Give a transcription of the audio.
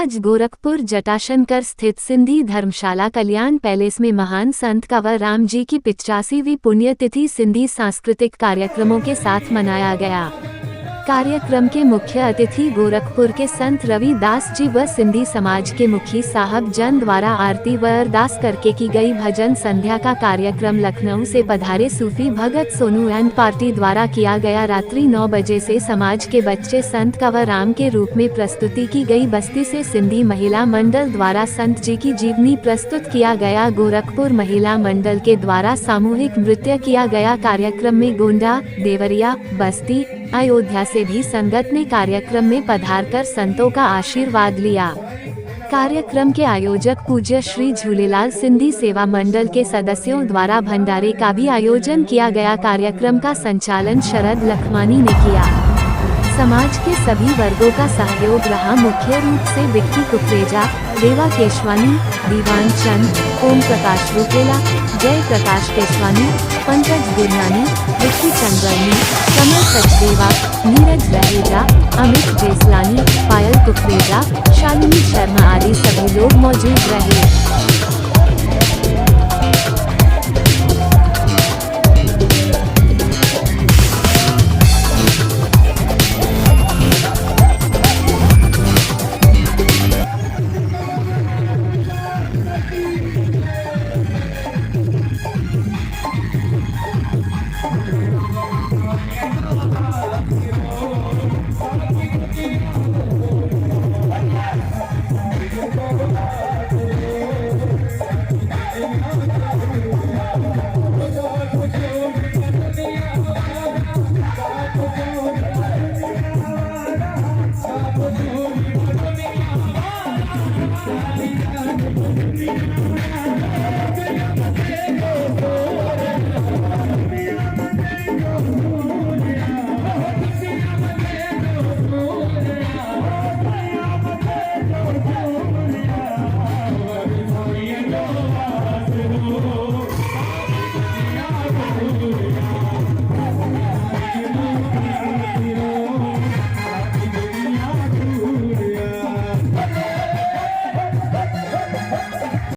आज गोरखपुर जटाशंकर स्थित सिंधी धर्मशाला कल्याण पैलेस में महान संत कंवर राम जी की 85वीं पुण्यतिथि सिंधी सांस्कृतिक कार्यक्रमों के साथ मनाया गया। कार्यक्रम के मुख्य अतिथि गोरखपुर के संत रविदास जी व सिंधी समाज के मुखी साहब जन द्वारा आरती व अरदास करके की गई भजन संध्या का कार्यक्रम लखनऊ से पधारे सूफी भगत सोनू एंड पार्टी द्वारा किया गया। रात्रि 9 बजे से समाज के बच्चे संत कंवर राम के रूप में प्रस्तुति की गई। बस्ती से सिंधी महिला मंडल द्वारा संत जी की जीवनी प्रस्तुत किया गया। गोरखपुर महिला मंडल के द्वारा सामूहिक नृत्य किया गया। कार्यक्रम में गोंडा, देवरिया, बस्ती, अयोध्या से भी संगत ने कार्यक्रम में पधारकर संतों का आशीर्वाद लिया। कार्यक्रम के आयोजक पूज्य श्री झूलेलाल सिंधी सेवा मंडल के सदस्यों द्वारा भंडारे का भी आयोजन किया गया। कार्यक्रम का संचालन शरद लखमानी ने किया। समाज के सभी वर्गों का सहयोग रहा। मुख्य रूप से विक्की कुकरेजा, रेवा केशवानी, दीवान चंद, ओम प्रकाश रूपेला, जय प्रकाश केशवानी, पंकज गुरनानी, विक्की चंद्रनी, कमल सचदेवा, नीरज रहेजा, अमित जेसलानी, पायल कुकरेजा, शालिनी शर्मा आदि सभी लोग मौजूद रहे।